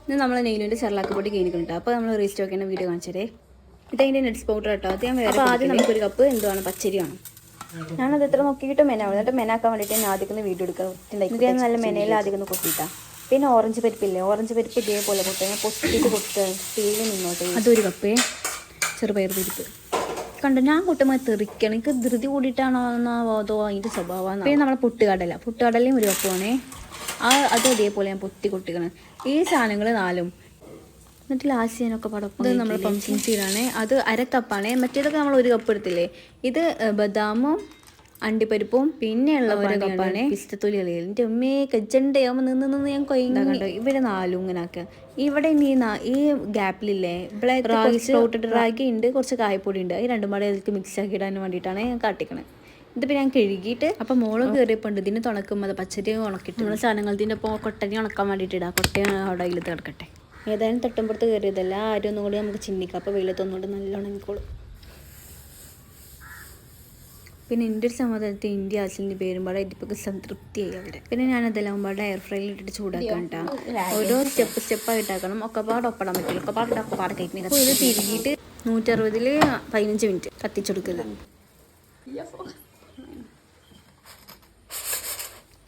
ഇത് നമ്മൾ നെയ്ലിൻ്റെ ചെറുലാക്ക് പൊടി കഴിഞ്ഞിട്ടുണ്ട്. അപ്പോൾ നമ്മൾ റീസ്റ്റോക്ക് ചെയ്യുന്ന വീഡിയോ കാണിച്ചതേ. ഇത് അതിൻ്റെ നെറ്റ്സ് പൗഡർ കേട്ടോ. അത് ഞാൻ വേറെ. ആദ്യം നമുക്കൊരു കപ്പ് എന്തുവാണ് പച്ചരി വേണം. ഞാനത് എത്ര നോക്കിയിട്ട് മെനാവും. എന്നിട്ട് മെനാക്കാൻ വേണ്ടിയിട്ട് ഞാൻ ആദ്യം വീഡിയോ എടുക്കാൻ ഇത് ഞാൻ നല്ല മെനയിൽ ആദ്യം കൊട്ടിയിട്ടാണ്. പിന്നെ ഓറഞ്ച് പരിപ്പില്ലേ, ഓറഞ്ച് പരിപ്പ് ഇതേപോലെ കൊട്ടുക. ഞാൻ പൊട്ടിയിട്ട് കൊട്ടുക സ്റ്റീലിൽ നിന്നോട്ടെ. അതൊരു കപ്പേ. ചെറുപയർ പരിപ്പ് കണ്ടോ, ഞാൻ കൂട്ടുമ്പോൾ തെറിക്കണം. എനിക്ക് ധൃതി കൂടിയിട്ടാണോ അതോ അതിൻ്റെ സ്വഭാവമാണ്. പിന്നെ നമ്മളെ പുട്ടുകടലയും ഒരു കപ്പ് വേണേ. അത് അതേപോലെ ഞാൻ പൊട്ടി കൊട്ടിക്കണം. ഈ സാധനങ്ങൾ 4. എന്നിട്ട് ലാസ്റ്റ് ഞാനൊക്കെ പടപ്പം. ഇത് നമ്മൾ പംകിൻ സീഡാണ്. അത് 1/2 കപ്പാണ്. മറ്റേതൊക്കെ നമ്മൾ 1 കപ്പ് എടുത്തില്ലേ. ഇത് ബദാമും അണ്ടിപ്പരിപ്പും പിന്നെയുള്ള 1 കപ്പാണ് പിസ്തത്തൊലികളിൽ. എൻ്റെ ഉമ്മയെ കജ്ജണ്ടയാകുമ്പോൾ നിന്ന് ഞാൻ കൊയ്യുന്നുണ്ടോ. ഇവിടെ 4 ഇങ്ങനെ ആക്കുക. ഇവിടെ ഈ ഗ്യാപ്പിലില്ലേ ഇവിടെ റാഗി ഉണ്ട്, കുറച്ച് കായപ്പൊടി ഉണ്ട്. ഈ രണ്ടും പാടെ അതിലേക്ക് മിക്സ് ആക്കി ഇടാൻ വേണ്ടിയിട്ടാണ് ഞാൻ കാട്ടിക്കണത്. ഇതിപ്പോൾ ഞാൻ കഴുകിയിട്ട് അപ്പം മോള് കയറിയപ്പോൾ ഇതിന് തുണക്കുമ്പോൾ അത് പച്ചരി ഉണക്കിയിട്ട് നമ്മൾ സാധനങ്ങളതിൻ്റെ ഇപ്പോൾ കൊട്ടനി ഉണക്കാൻ വേണ്ടിയിട്ട് ഇടാം. കൊട്ടയാണ് അവിടെ അതിൽ കിടക്കട്ടെ. ഏതായാലും തട്ടുമ്പുറത്ത് കയറിയതല്ല, ആരും ഒന്നും കൂടി നമുക്ക് ചിന്തിക്കാം. അപ്പോൾ വെയിലത്തൊന്നുകൊണ്ട് നല്ല ഉണങ്ങിക്കോളും. പിന്നെ എൻ്റെ ഒരു സമാധാനത്തിൽ ഇന്ത്യ ആസിലിൻ്റെ പേരും പാടെ ഇതിപ്പോൾ സംതൃപ്തിയായി അവിടെ. പിന്നെ ഞാനതെല്ലാം പാടെ എയർ ഫ്രൈയിൽ ഇട്ടിട്ട് ചൂടാക്കാൻ കേട്ടോ. ഓരോ സ്റ്റെപ്പായിട്ടാക്കണം. ഒക്കെപ്പാട് ഒപ്പിടാൻ പറ്റില്ല. ഒക്കെപ്പാട് കഴിക്കുന്നത്. അപ്പോൾ ഇത് തിരികിയിട്ട് 160-ൽ 15 മിനിറ്റ് കത്തിച്ചെടുക്കല്.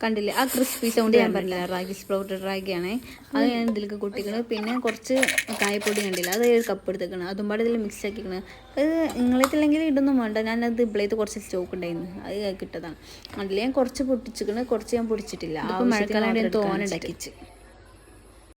കണ്ടില്ലേ ആ ക്രിസ്പി സൗണ്ട് ഞാൻ പറഞ്ഞില്ല. റാഗി സ്പ്രൗട്ടഡ് റാഗിയാണ്. അത് ഞാൻ ഇതിലേക്ക് കൊട്ടിക്കണം. പിന്നെ കുറച്ച് കായപ്പൊടി കണ്ടില്ല, അത് 1 കപ്പ് എടുത്തേക്കണം. അതും പാടെ ഇതിൽ മിക്സ് ആക്കിക്കണം. അത് നിങ്ങളത്തില്ലെങ്കിൽ ഇതൊന്നും വേണ്ട. ഞാനത് ഇബ്ബളേത്ത് കുറച്ച് സ്റ്റോക്ക് ഉണ്ടായിരുന്നു, അത് കിട്ടതാണ്. അതിൽ ഞാൻ കുറച്ച് പൊട്ടിച്ചിക്കണം, കുറച്ച് ഞാൻ പൊടിച്ചിട്ടില്ല. അപ്പോൾ മഴക്കാലം തോനെ ഉണ്ടാക്കിച്ച്.